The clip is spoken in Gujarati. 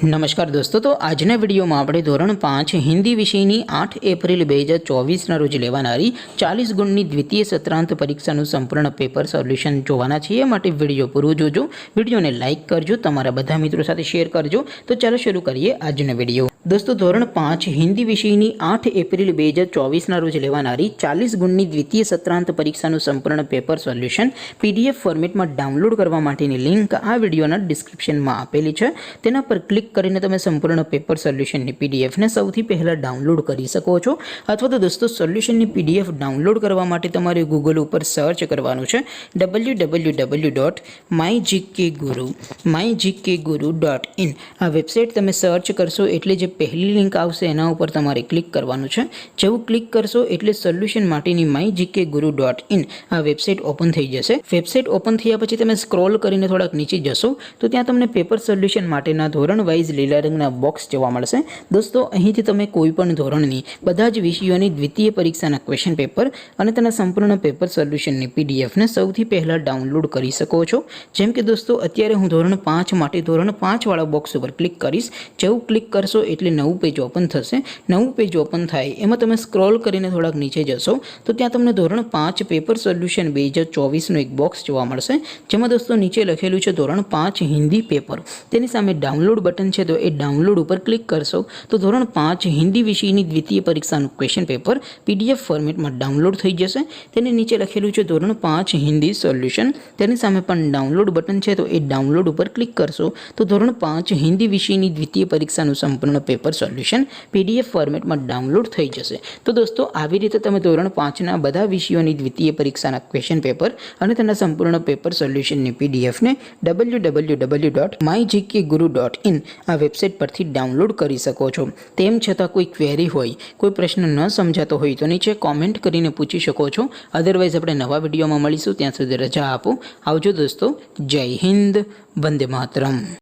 નમસ્કાર દોસ્તો, તો આજના વિડીયોમાં આપણે ધોરણ 5 હિન્દી વિષયની 8 એપ્રિલ 2024ના રોજ લેવાનારી 40 ગુણની દ્વિતીય સત્રાંત પરીક્ષાનું સંપૂર્ણ પેપર સોલ્યુશન જોવાના છીએ। માટે વિડીયો પૂરો જોજો, વિડીયોને લાઇક કરજો, તમારા બધા મિત્રો સાથે શેર કરજો। તો ચાલો શરૂ કરીએ આજનો વિડીયો। દોસ્તો, ધોરણ 5 હિન્દી વિષયની 8 એપ્રિલ 2024ના રોજ લેવાનારી 40 ગુણની દ્વિતીય સત્રાંત પરીક્ષાનું સંપૂર્ણ પેપર સોલ્યુશન PDF ફોર્મેટમાં ડાઉનલોડ કરવા માટેની લિંક આ વિડીયોના ડિસ્ક્રિપ્શનમાં આપેલી છે। તેના પર ક્લિક કરીને તમે સંપૂર્ણ પેપર સોલ્યુશનની PDF ને સૌથી પહેલા ડાઉનલોડ કરી શકો છો। અથવા તો દોસ્તો, સોલ્યુશનની PDF ડાઉનલોડ કરવા માટે તમારે ગૂગલ ઉપર સર્ચ કરવાનું છે www.mygkguru.in। આ વેબસાઇટ તમે સર્ચ કરશો એટલે જે પહેલી લિંક આવશે એના ઉપર તમારે ક્લિક કરવાનું છે। જેવું ક્લિક કરશો એટલે સોલ્યુશન માટેની mygkguru.in આ વેબસાઇટ ઓપન થઈ જશે। વેબસાઇટ ઓપન થયા પછી તમે સ્ક્રોલ કરીને થોડાક નીચે જશો તો ત્યાં તમને પેપર સોલ્યુશન માટેના ધોરણ વાઇઝ લીલા રંગના બોક્સ જોવા મળશે। દોસ્તો, અહીંથી તમે કોઈ પણ ધોરણની બધા જ વિષયોની દ્વિતીય પરીક્ષાના ક્વેશ્ચન પેપર અને તેના સંપૂર્ણ પેપર સોલ્યુશનની PDF ને સૌથી પહેલા ડાઉનલોડ કરી શકો છો। જેમ કે દોસ્તો, અત્યારે હું ધોરણ 5 માટે ધોરણ 5 વાળા બોક્સ ઉપર ક્લિક કરીશ। જેવું ક્લિક કરશો એટલે નવું પેજ ઓપન થશે। નવું પેજ ઓપન થાય એમાં તમે સ્ક્રોલ કરીને થોડાક નીચે જશો તો ત્યાં તમને ધોરણ 5 પેપર સોલ્યુશન 2024નું એક બોક્સ જોવા મળશે, જેમાં દોસ્તો નીચે લખેલું છે ધોરણ 5 હિન્દી પેપર। તેની સામે ડાઉનલોડ બટન છે, તો એ ડાઉનલોડ ઉપર ક્લિક કરશો તો ધોરણ 5 હિન્દી વિષયની દ્વિતીય પરીક્ષાનું ક્વેશ્ચન પેપર PDF ફોર્મેટમાં ડાઉનલોડ થઈ જશે। તેની નીચે લખેલું છે ધોરણ 5 હિન્દી સોલ્યુશન, તેની સામે પણ ડાઉનલોડ બટન છે, તો એ ડાઉનલોડ ઉપર ક્લિક કરશો તો ધોરણ 5 હિન્દી વિષયની દ્વિતીય પરીક્ષાનું સંપૂર્ણ પેપર સોલ્યુશન PDF ફોર્મેટમાં ડાઉનલોડ થઈ જશે। તો દોસ્તો, આવી રીતે તમે ધોરણ 5ના બધા વિષયોની દ્વિતીય પરીક્ષાના ક્વેશ્ચન પેપર અને તેના સંપૂર્ણ પેપર સોલ્યુશનની PDF ને www.mygkguru.in આ વેબસાઇટ પરથી ડાઉનલોડ કરી શકો છો। તેમ છતાં કોઈ ક્વેરી હોય, કોઈ પ્રશ્ન ન સમજાતો હોય તો નીચે કોમેન્ટ કરીને પૂછી શકો છો। અધરવાઇઝ આપણે નવા વિડીયોમાં મળીશું, ત્યાં સુધી રજા આપો। આવજો દોસ્તો, જય હિન્દ, વંદે માતરમ।